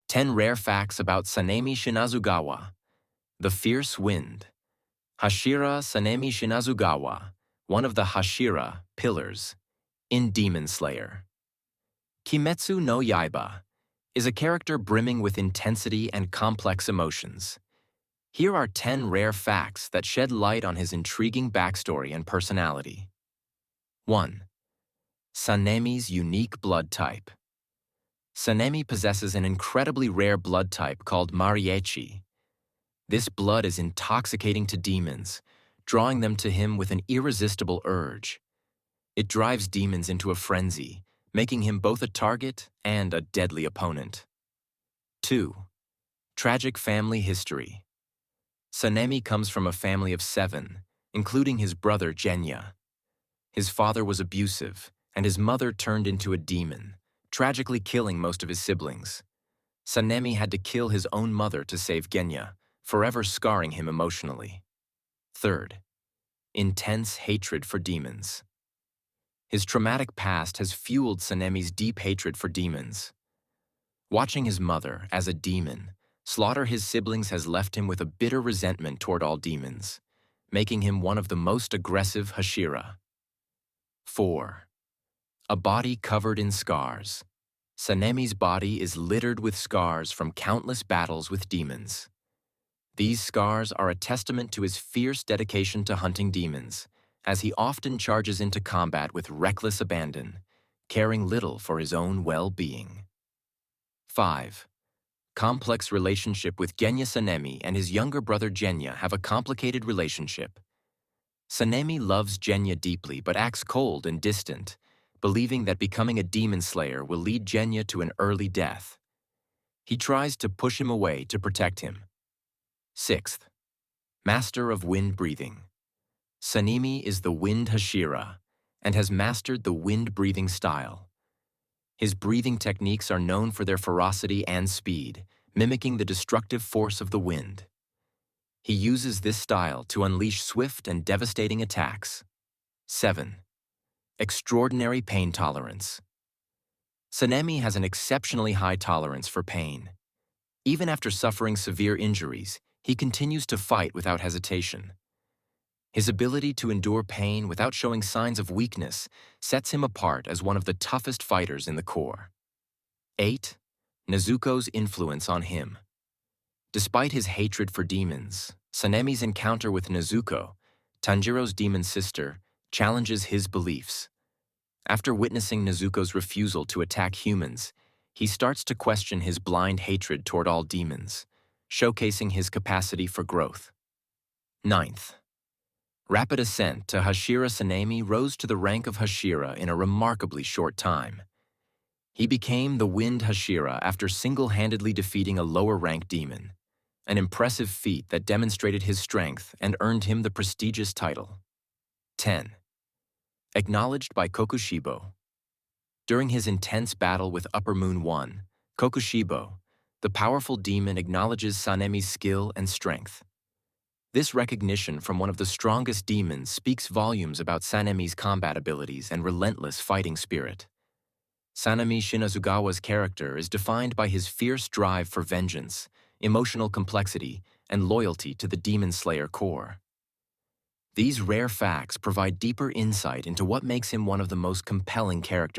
10 Rare Facts about Sanemi Shinazugawa, the Fierce Wind. Hashira Sanemi Shinazugawa, one of the Hashira pillars in Demon Slayer. Kimetsu no Yaiba is a character brimming with intensity and complex emotions. Here are 10 rare facts that shed light on his intriguing backstory and personality. 1. Sanemi's unique blood type. Sanemi possesses an incredibly rare blood type called Mariechi. This blood is intoxicating to demons, drawing them to him with an irresistible urge. It drives demons into a frenzy, making him both a target and a deadly opponent. 2. Tragic family history. Sanemi comes from a family of 7, including his brother Genya. His father was abusive, and his mother turned into a demon, tragically killing most of his siblings. Sanemi had to kill his own mother to save Genya, forever scarring him emotionally. 3. Intense hatred for demons. His traumatic past has fueled Sanemi's deep hatred for demons. Watching his mother, as a demon, slaughter his siblings has left him with a bitter resentment toward all demons, making him one of the most aggressive Hashira. 4. A body covered in scars. Sanemi's body is littered with scars from countless battles with demons. These scars are a testament to his fierce dedication to hunting demons, as he often charges into combat with reckless abandon, caring little for his own well-being. 5. Complex relationship with Genya. Sanemi and his younger brother Genya have a complicated relationship. Sanemi loves Genya deeply but acts cold and distant, believing that becoming a demon slayer will lead Genya to an early death. He tries to push him away to protect him. 6. Master of wind breathing. Sanemi is the wind Hashira and has mastered the wind breathing style. His breathing techniques are known for their ferocity and speed, mimicking the destructive force of the wind. He uses this style to unleash swift and devastating attacks. 7. Extraordinary pain tolerance. Sanemi has an exceptionally high tolerance for pain. Even after suffering severe injuries, he continues to fight without hesitation. His ability to endure pain without showing signs of weakness sets him apart as one of the toughest fighters in the Corps. 8. Nezuko's influence on him. Despite his hatred for demons, Sanemi's encounter with Nezuko, Tanjiro's demon sister, challenges his beliefs. After witnessing Nezuko's refusal to attack humans, he starts to question his blind hatred toward all demons, showcasing his capacity for growth. 9th. Rapid ascent to Hashira. Sanemi rose to the rank of Hashira in a remarkably short time. He became the Wind Hashira after single-handedly defeating a lower-ranked demon, an impressive feat that demonstrated his strength and earned him the prestigious title. 10. Acknowledged by Kokushibo. During his intense battle with Upper Moon 1, Kokushibo, the powerful demon, acknowledges Sanemi's skill and strength. This recognition from one of the strongest demons speaks volumes about Sanemi's combat abilities and relentless fighting spirit. Sanemi Shinazugawa's character is defined by his fierce drive for vengeance, emotional complexity, and loyalty to the Demon Slayer Corps. These rare facts provide deeper insight into what makes him one of the most compelling characters